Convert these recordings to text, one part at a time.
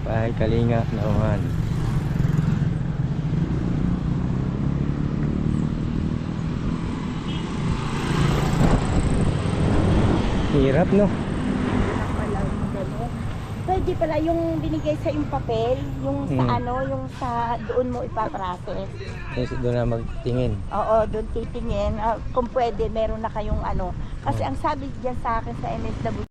Bahay Kalinga naman. Hirap, no? Pala yung gano'n. Pwede pala yung binigay sa yung papel, yung sa yung sa doon mo ipaprocess. Kasi doon na magtingin. Oo, doon titingin. Kung pwede, meron na kayong ano. Kasi ang sabi diyan sa akin sa MSW,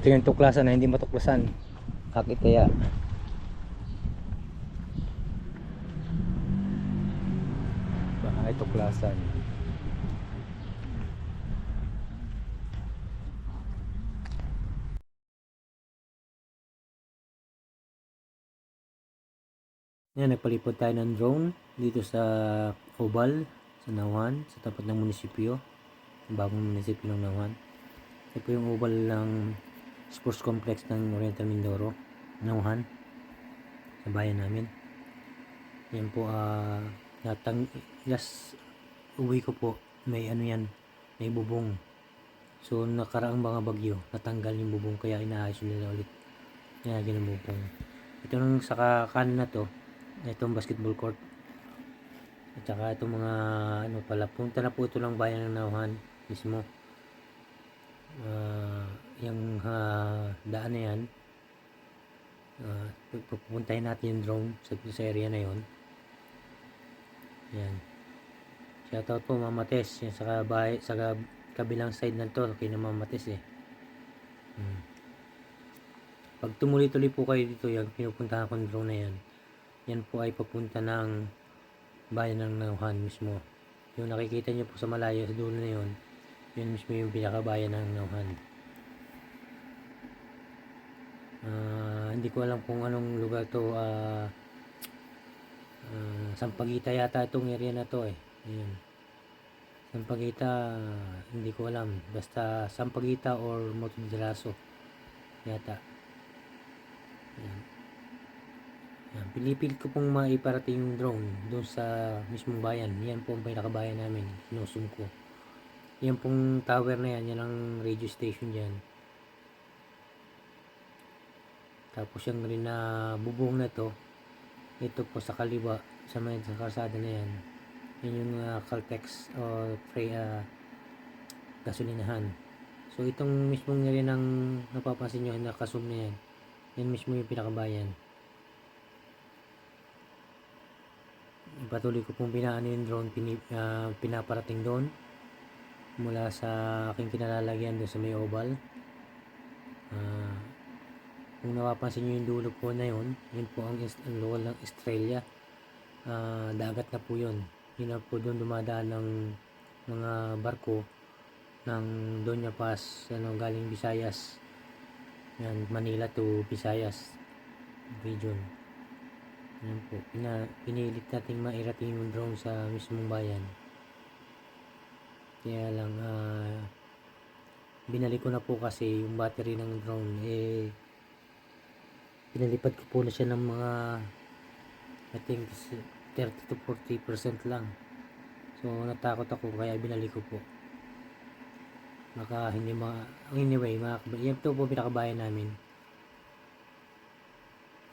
Ito yung tuklasan na hindi matuklasan. Kakitaya. Bahay tuklasan. Yan, nagpalipod tayo ng drone dito sa Oval, sa Nauhan, sa tapat ng munisipyo, ang bagong munisipyo ng Nauhan. Ito po yung oval ng sports complex ng Oriental Mindoro, Nauhan, sa bayan namin. Yan po, just uwi ko po, may ano yan, may bubong. So nakaraang mga bagyo, natanggal yung bubong, kaya inaayos nila ulit. Nilagyan ng bubong. Ito nung sa kanan na to, itong basketball court. At saka itong mga ano pala, punta na po ito ng bayan ng Nauhan mismo. Yung daan na yan, pupuntahin natin yung drone sa area na yon. Yan. Shoutout po Mama Tess. Yan sa kabilang side na to, kay na Mama Tess eh. Pag tumuloy-tuloy po kayo dito, yung pinupuntahan kong drone na yan, yan po ay papunta ng bayan ng Nauhan mismo. Yung nakikita nyo po sa malayo sa dulo na yun, yun mismo yung pinakabayan ng Nauhan. Hindi ko alam kung anong lugar to. Sampaguita yata itong area na to eh. Ayan. Sampaguita, hindi ko alam. Basta Sampaguita or Motodiraso yata. Ayan. Ayan. Pinipilit ko pong maiparating yung drone doon sa mismong bayan. Yan po ang pinakabayan namin. Sinusum ko. Yan pong tower na yan. Yan ang radio station dyan. Tapos yung rin na bubong na to, ito po sa kaliwa, sa may kalsada na yan. Yan yung Caltex o gasolinahan. So itong mismong area ng napapansin nyo, nakasum na yan. Yan mismo yung pinakabayan. Patuloy ko pong pinaano yung drone, pinaparating doon mula sa aking kinalalagyan doon sa may oval. Kung napapansin nyo yung dulo po na yun, yun po ang luwal ng Australia. Dagat na po yun. Yun na po doon dumadaan ng mga barko ng Doña Paz, galing Visayas. Yan, Manila to Visayas region. Yan po. Pinilit natin mairating yung drone sa mismong bayan. Kaya lang, binalik ko na po kasi yung battery ng drone pinalipad ko po na siya ng mga I think 30 to 40% lang. So natakot ako kaya binalik ko po. Baka hindi anyway, yan to po pinakabayan namin.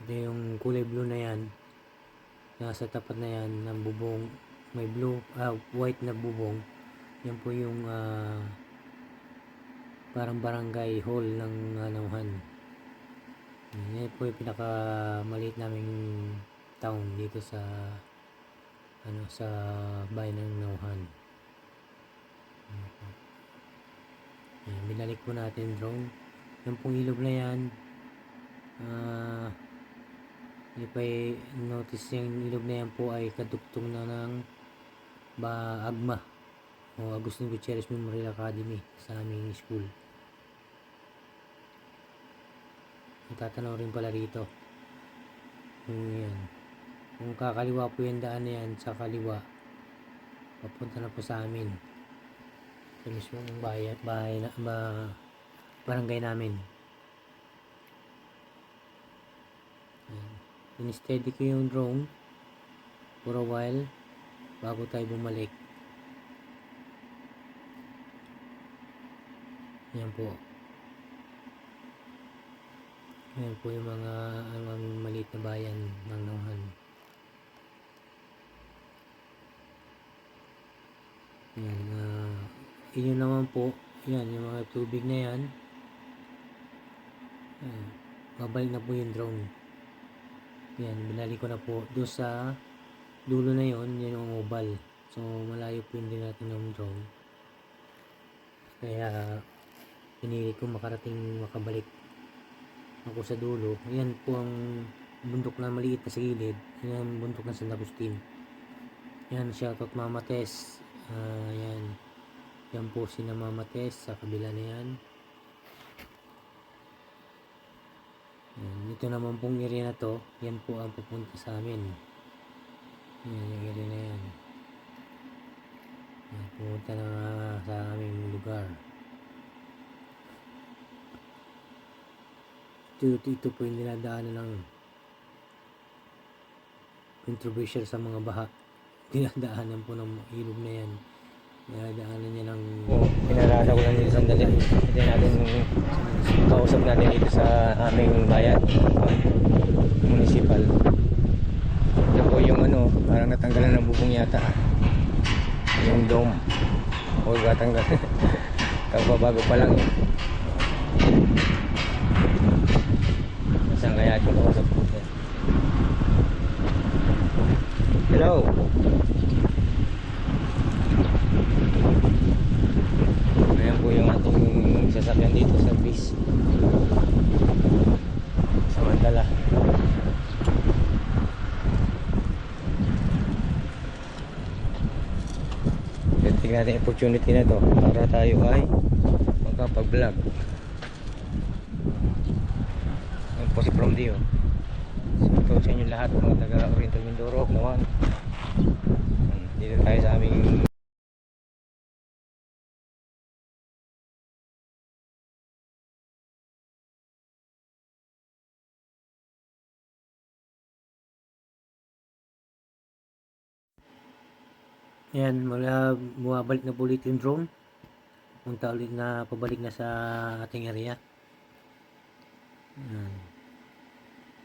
Ito yung kulay blue na yan. Nasa tapat na yan ng bubong. May white na bubong. Yan po yung parang barangay hall ng Nauhan. Yan po yung pinakamaliit naming town dito sa sa bayan ng Nauhan. Binalik po natin drone. Yung pong ilog na yan, Hindi pa notice yung ilog na yan po ay kadugtong na ng AGMA o Agustin Gutierrez Memorial Academy sa aming school. Natatanaw rin pala rito. Yan. Kung kakaliwa po yung daan na yan sa kaliwa, papunta na po sa amin. Sa mismong barangay namin. Yan. In-steady ko yung drone for a while bago tayo bumalik. Yan po. Yan po yung mga ang maliit na bayan ng Nauhan. Yan. Yun naman po. Yan. Yung mga tubig na yan. Yan. Babalik na po yung drone. Yan. Binali ko na po. Doon sa dulo na yon, yan yung oval. So malayo po hindi natin ng drone. Kaya pinili ko makabalik ako sa dulo. Yan po ang bundok na maliit na sa gilid. Yan ang bundok ng San Agustin. Yan, shoutout Mama Tess. Yan. Yan po sina Mama Tess sa kabila na yan. Yan. Ito naman pong area na to. Yan po ang pupunta sa amin. Yan, yung area na yan. Yan, pumunta na sa aming lugar. Ito po yung dinadaanan ng controversial sa mga baha. Dinadaanan po ng ilog na yan. Dinadaanan niya ng... Pinarada ko lang dito sandali. Hindi natin kausap natin dito sa aming bayan. Municipal. Ito po yung ano, parang natanggalan ng bubong yata. Yung dome. O gatanggal. Kababago pa lang eh. Saan kaya ito kausap po? Hello. Ayan po yung ating sasakyan dito sa base. Samantala. Tingnan natin opportunity na to para tayo ay magkapag-vlog. Ang post from Dio. So ito sa inyo lahat mga taga Oriental Mindoro naman. Dito tayo sa aming Yan, mula bumabalik na po ulit yung drone. Punta ulit na, pabalik na sa ating area. Yan.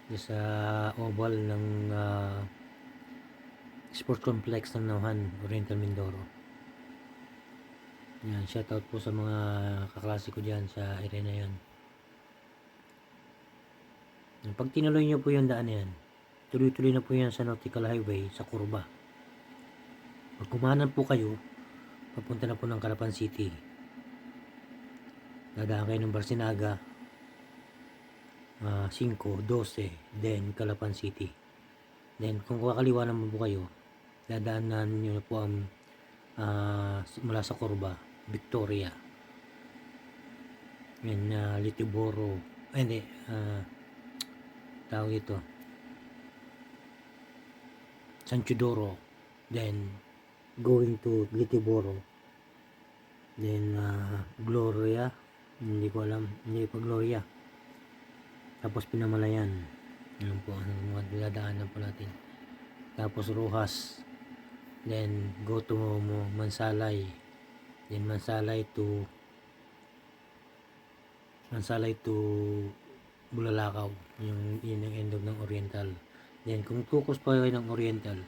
Yung sa oval ng sports complex ng Nauhan, Oriental Mindoro. Yan, shoutout po sa mga kaklase ko dyan sa area na yan. Pag tinuloy nyo po yung daan na yan, tuloy-tuloy na po yan sa Nautical Highway sa kurba. Pag kumanan po kayo, papunta na po ng Calapan City. Dadaan kayo ng Barcinaga, 5, 12, then Calapan City. Then kung kakaliwa naman po kayo, dadaanan nyo na po ang mula sa kurba, Victoria. Yan, Litiboro. Hindi, tawag ito. San Teodoro. Then going to Litiboro, then Gloria, hindi ko alam, hindi pa Gloria, tapos Pinamalayan. Yun po ang mga dinadaanan po natin. Tapos Rojas, then go to Mansalay, then Mansalay to Bulalakaw, yun ang end of ng Oriental. Then kung focus pa kayo ng Oriental,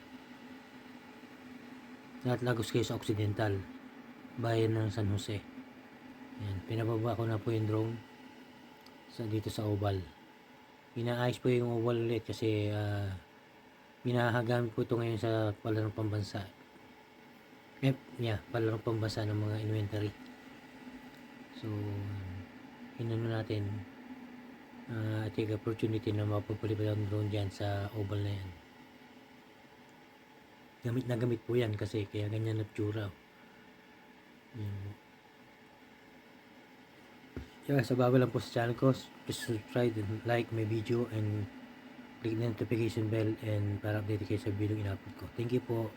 lagos kayo sa Occidental, bayan ng San Jose. Yan, pinababa ko na po yung drone dito sa oval. Inaayos po yung oval ulit kasi minahagamit po ito ngayon sa palarong pambansa. Palarong pambansa ng mga inventory. So inano natin, take opportunity na mapapalipad ang drone dyan sa oval na yan. Gamit na gamit po yan kasi kaya ganyan na tsura. Yan. Yeah, sa bago lang po sa channel ko, just subscribe and like my video and click the notification bell and para update kayo sa video in-upload ko. Thank you po.